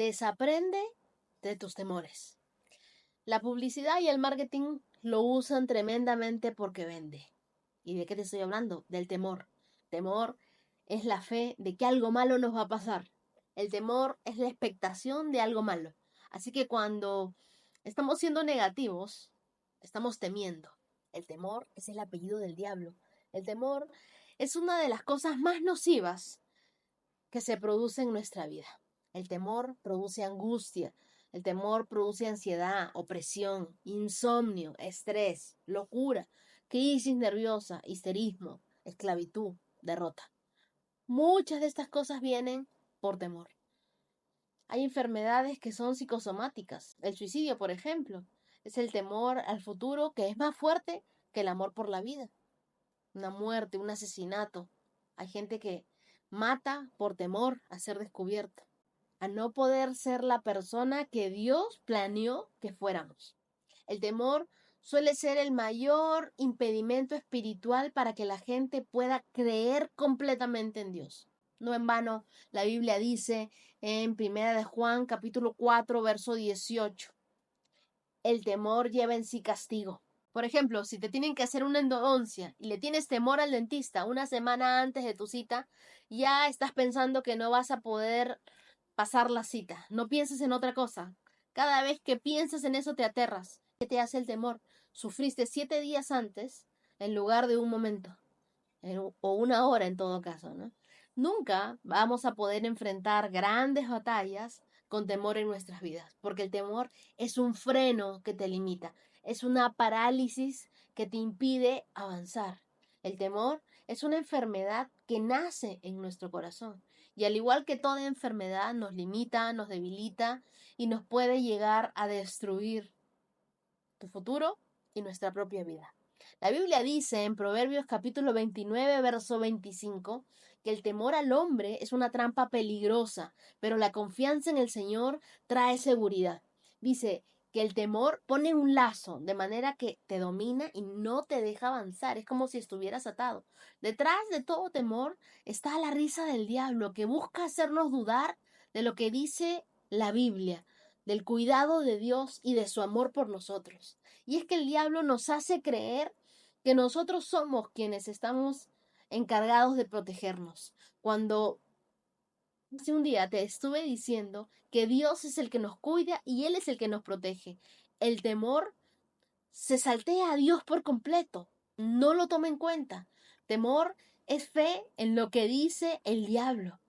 desaprende de tus temores. La publicidad y el marketing lo usan tremendamente porque vende. ¿Y de qué te estoy hablando? Del temor. Temor es la fe de que algo malo nos va a pasar. El temor es la expectación de algo malo. Así que cuando estamos siendo negativos, estamos temiendo. El temor es el apellido del diablo. El temor es una de las cosas más nocivas que se produce en nuestra vida. El temor produce angustia. El temor produce ansiedad, opresión, insomnio, estrés, locura, crisis nerviosa, histerismo, esclavitud, derrota. Muchas de estas cosas vienen por temor. Hay enfermedades que son psicosomáticas. El suicidio, por ejemplo, es el temor al futuro que es más fuerte que el amor por la vida. Una muerte, un asesinato. Hay gente que mata por temor a ser descubierta, a no poder ser la persona que Dios planeó que fuéramos. El temor suele ser el mayor impedimento espiritual para que la gente pueda creer completamente en Dios. No en vano, la Biblia dice en 1 de Juan, capítulo 4, verso 18, el temor lleva en sí castigo. Por ejemplo, si te tienen que hacer una endodoncia y le tienes temor al dentista una semana antes de tu cita, ya estás pensando que no vas a poder pasar la cita. No pienses en otra cosa. Cada vez que piensas en eso te aterras. ¿Qué te hace el temor? Sufriste 7 días antes en lugar de un momento. O una hora en todo caso, ¿no? Nunca vamos a poder enfrentar grandes batallas con temor en nuestras vidas, porque el temor es un freno que te limita, es una parálisis que te impide avanzar. El temor es una enfermedad que nace en nuestro corazón y al igual que toda enfermedad nos limita, nos debilita y nos puede llegar a destruir tu futuro y nuestra propia vida. La Biblia dice en Proverbios capítulo 29, verso 25, que el temor al hombre es una trampa peligrosa, pero la confianza en el Señor trae seguridad. Dice que el temor pone un lazo, de manera que te domina y no te deja avanzar. Es como si estuvieras atado. Detrás de todo temor está la risa del diablo, que busca hacernos dudar de lo que dice la Biblia, del cuidado de Dios y de su amor por nosotros. Y es que el diablo nos hace creer que nosotros somos quienes estamos encargados de protegernos. Cuando hace un día te estuve diciendo que Dios es el que nos cuida y Él es el que nos protege. El temor se saltea a Dios por completo. No lo toma en cuenta. Temor es fe en lo que dice el diablo.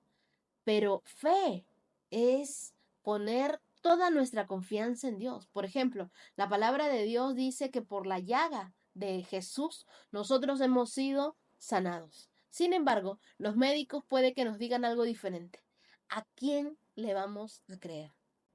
Pero fe es poner toda nuestra confianza en Dios. Por ejemplo, la palabra de Dios dice que por la llaga de Jesús nosotros hemos sido sanados. Sin embargo, los médicos puede que nos digan algo diferente. ¿A quién le vamos a creer?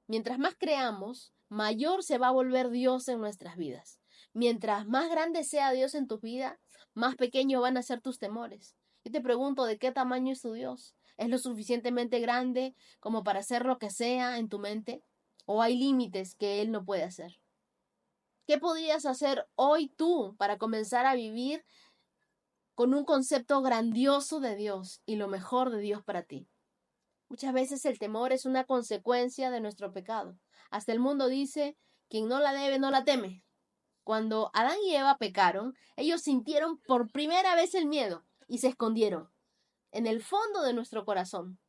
Mientras más creamos, mayor se va a volver Dios en nuestras vidas. Mientras más grande sea Dios en tu vida, más pequeños van a ser tus temores. Yo te pregunto, ¿de qué tamaño es tu Dios? ¿Es lo suficientemente grande como para hacer lo que sea en tu mente? ¿O hay límites que Él no puede hacer? ¿Qué podrías hacer hoy tú para comenzar a vivir con un concepto grandioso de Dios y lo mejor de Dios para ti? Muchas veces el temor es una consecuencia de nuestro pecado. Hasta el mundo dice, quien no la debe, no la teme. Cuando Adán y Eva pecaron, ellos sintieron por primera vez el miedo y se escondieron. En el fondo de nuestro corazón,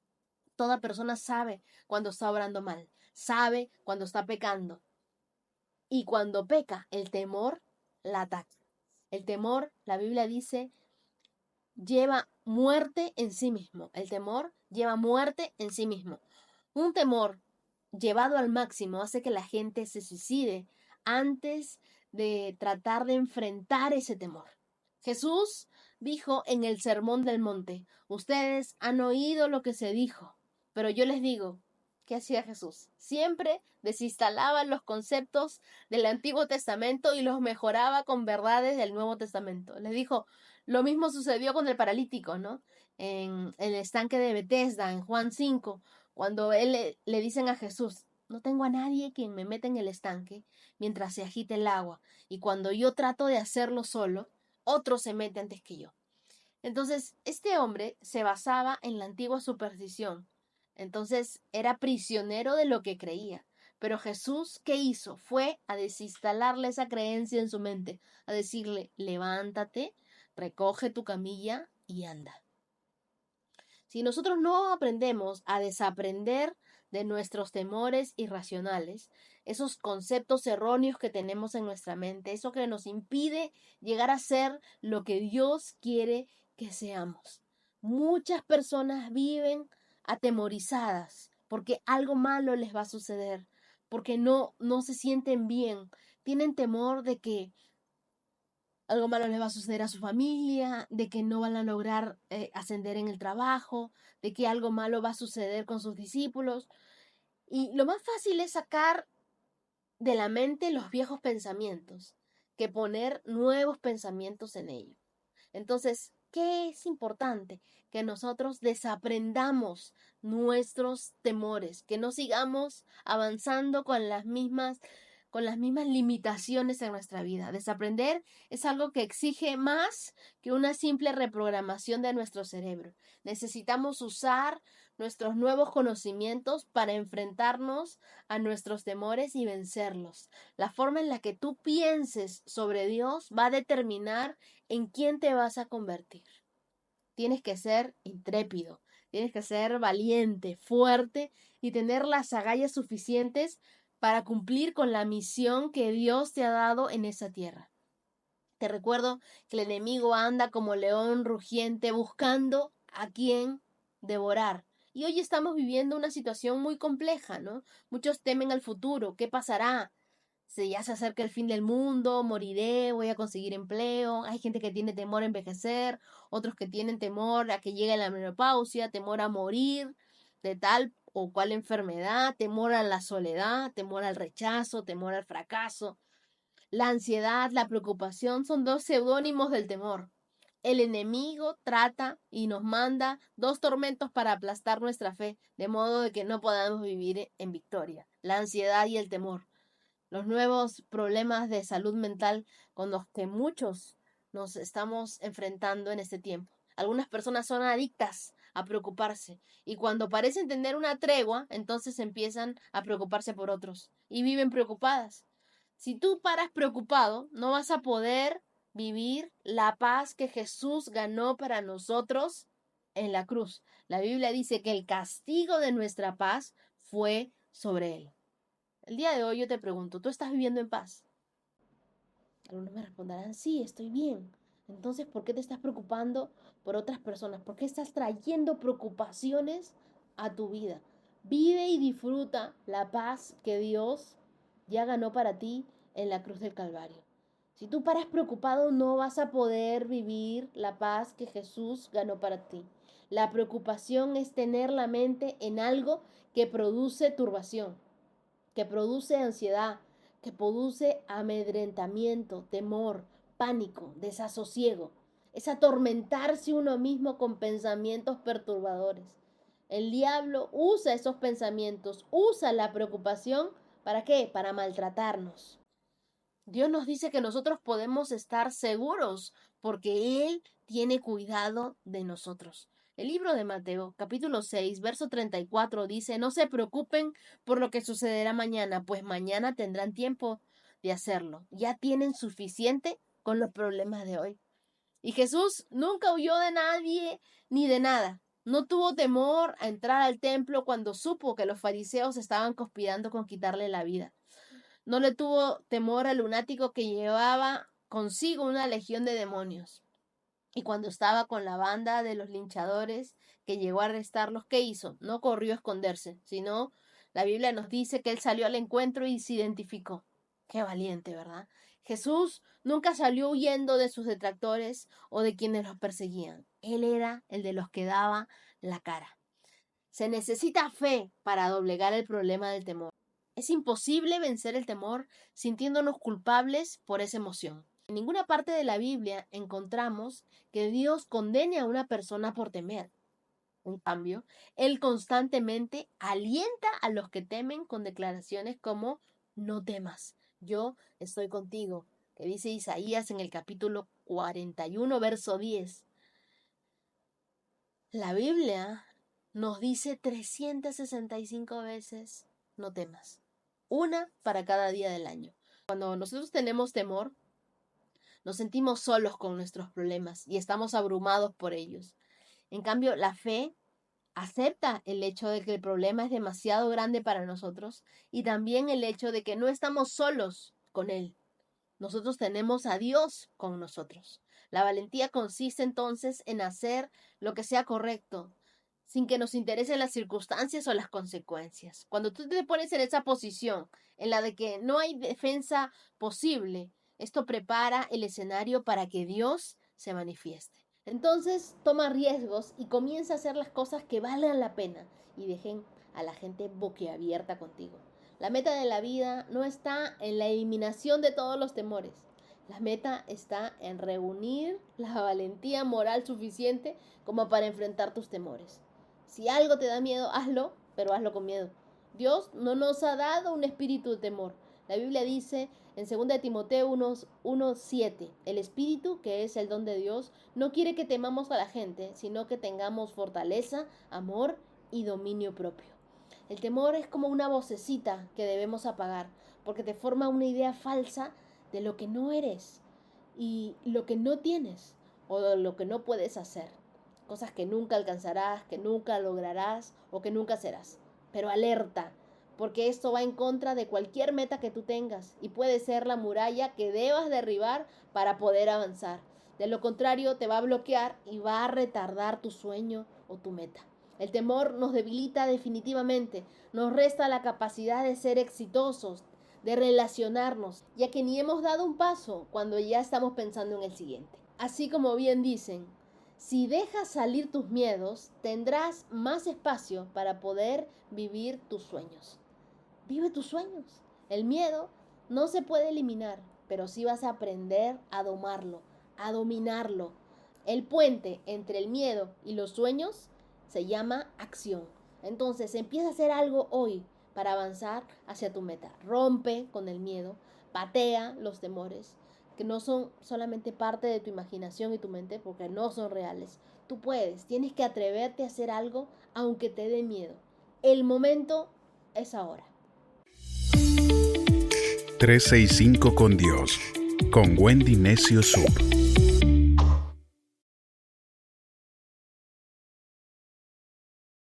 toda persona sabe cuando está obrando mal, sabe cuando está pecando. Y cuando peca, el temor la ataca. El temor, la Biblia dice, lleva muerte en sí mismo. El temor lleva muerte en sí mismo. Un temor llevado al máximo hace que la gente se suicide antes de tratar de enfrentar ese temor. Jesús dijo en el Sermón del Monte, ustedes han oído lo que se dijo, pero yo les digo, ¿qué hacía Jesús? Siempre desinstalaba los conceptos del Antiguo Testamento y los mejoraba con verdades del Nuevo Testamento. Les dijo, lo mismo sucedió con el paralítico, ¿no? En el estanque de Betesda, en Juan 5, cuando le dicen a Jesús, no tengo a nadie quien me meta en el estanque mientras se agite el agua, y cuando yo trato de hacerlo solo, otro se mete antes que yo. Entonces, este hombre se basaba en la antigua superstición. Entonces era prisionero de lo que creía. Pero Jesús, ¿qué hizo? Fue a desinstalarle esa creencia en su mente, a decirle, levántate, recoge tu camilla y anda. Si nosotros no aprendemos a desaprender de nuestros temores irracionales, esos conceptos erróneos que tenemos en nuestra mente, eso que nos impide llegar a ser lo que Dios quiere que seamos. Muchas personas viven atemorizadas porque algo malo les va a suceder, porque no se sienten bien, tienen temor de que algo malo les va a suceder a su familia, de que no van a lograr ascender en el trabajo, de que algo malo va a suceder con sus discípulos. Y lo más fácil es sacar de la mente los viejos pensamientos que poner nuevos pensamientos en ellos. Entonces, ¿qué es importante? Que nosotros desaprendamos nuestros temores, que no sigamos avanzando con las mismas limitaciones en nuestra vida. Desaprender es algo que exige más que una simple reprogramación de nuestro cerebro. Necesitamos usar nuestros nuevos conocimientos para enfrentarnos a nuestros temores y vencerlos. La forma en la que tú pienses sobre Dios va a determinar en quién te vas a convertir. Tienes que ser intrépido, tienes que ser valiente, fuerte y tener las agallas suficientes para cumplir con la misión que Dios te ha dado en esa tierra. Te recuerdo que el enemigo anda como león rugiente buscando a quien devorar. Y hoy estamos viviendo una situación muy compleja, ¿no? Muchos temen al futuro. ¿Qué pasará? Si ya se acerca el fin del mundo, moriré, voy a conseguir empleo. Hay gente que tiene temor a envejecer, otros que tienen temor a que llegue la menopausia, temor a morir de tal o cual enfermedad, temor a la soledad, temor al rechazo, temor al fracaso. La ansiedad, la preocupación son dos seudónimos del temor. El enemigo trata y nos manda dos tormentos para aplastar nuestra fe, de modo de que no podamos vivir en victoria. La ansiedad y el temor. Los nuevos problemas de salud mental con los que muchos nos estamos enfrentando en este tiempo. Algunas personas son adictas a preocuparse y cuando parecen tener una tregua, entonces empiezan a preocuparse por otros y viven preocupadas. Si tú paras preocupado, no vas a poder vivir la paz que Jesús ganó para nosotros en la cruz. La Biblia dice que el castigo de nuestra paz fue sobre él. El día de hoy yo te pregunto, ¿tú estás viviendo en paz? Algunos me responderán, sí, estoy bien. Entonces, ¿por qué te estás preocupando por otras personas? ¿Por qué estás trayendo preocupaciones a tu vida? Vive y disfruta la paz que Dios ya ganó para ti en la cruz del Calvario. Si tú paras preocupado, no vas a poder vivir la paz que Jesús ganó para ti. La preocupación es tener la mente en algo que produce turbación, que produce ansiedad, que produce amedrentamiento, temor, pánico, desasosiego. Es atormentarse uno mismo con pensamientos perturbadores. El diablo usa esos pensamientos, usa la preocupación, ¿para qué? Para maltratarnos. Dios nos dice que nosotros podemos estar seguros porque Él tiene cuidado de nosotros. El libro de Mateo, capítulo 6, verso 34 dice, no se preocupen por lo que sucederá mañana, pues mañana tendrán tiempo de hacerlo. Ya tienen suficiente con los problemas de hoy. Y Jesús nunca huyó de nadie ni de nada. No tuvo temor a entrar al templo cuando supo que los fariseos estaban conspirando con quitarle la vida. No le tuvo temor al lunático que llevaba consigo una legión de demonios. Y cuando estaba con la banda de los linchadores que llegó a arrestarlos, ¿qué hizo? No corrió a esconderse, sino la Biblia nos dice que él salió al encuentro y se identificó. Qué valiente, ¿verdad? Jesús nunca salió huyendo de sus detractores o de quienes los perseguían. Él era el de los que daba la cara. Se necesita fe para doblegar el problema del temor. Es imposible vencer el temor sintiéndonos culpables por esa emoción. En ninguna parte de la Biblia encontramos que Dios condene a una persona por temer. En cambio, Él constantemente alienta a los que temen con declaraciones como no temas, yo estoy contigo, que dice Isaías en el capítulo 41, verso 10. La Biblia nos dice 365 veces, no temas. Una para cada día del año. Cuando nosotros tenemos temor, nos sentimos solos con nuestros problemas y estamos abrumados por ellos. En cambio, la fe acepta el hecho de que el problema es demasiado grande para nosotros y también el hecho de que no estamos solos con él. Nosotros tenemos a Dios con nosotros. La valentía consiste entonces en hacer lo que sea correcto, sin que nos interesen las circunstancias o las consecuencias. Cuando tú te pones en esa posición, en la de que no hay defensa posible, esto prepara el escenario para que Dios se manifieste. Entonces toma riesgos y comienza a hacer las cosas que valgan la pena y dejen a la gente boquiabierta contigo. La meta de la vida no está en la eliminación de todos los temores. La meta está en reunir la valentía moral suficiente como para enfrentar tus temores. Si algo te da miedo, hazlo, pero hazlo con miedo. Dios no nos ha dado un espíritu de temor. La Biblia dice en 2 de Timoteo 1:7, el espíritu, que es el don de Dios, no quiere que temamos a la gente, sino que tengamos fortaleza, amor y dominio propio. El temor es como una vocecita que debemos apagar, porque te forma una idea falsa de lo que no eres y lo que no tienes o de lo que no puedes hacer. Cosas que nunca alcanzarás, que nunca lograrás o que nunca serás. Pero alerta, porque esto va en contra de cualquier meta que tú tengas y puede ser la muralla que debas derribar para poder avanzar. De lo contrario, te va a bloquear y va a retardar tu sueño o tu meta. El temor nos debilita definitivamente, nos resta la capacidad de ser exitosos, de relacionarnos, ya que ni hemos dado un paso cuando ya estamos pensando en el siguiente. Así como bien dicen, si dejas salir tus miedos, tendrás más espacio para poder vivir tus sueños. Vive tus sueños. El miedo no se puede eliminar, pero sí vas a aprender a domarlo, a dominarlo. El puente entre el miedo y los sueños se llama acción. Entonces empieza a hacer algo hoy para avanzar hacia tu meta. Rompe con el miedo, patea los temores, que no son solamente parte de tu imaginación y tu mente, porque no son reales. Tú puedes, tienes que atreverte a hacer algo aunque te dé miedo. El momento es ahora. 365 con Dios, con Wendy Necio Sub.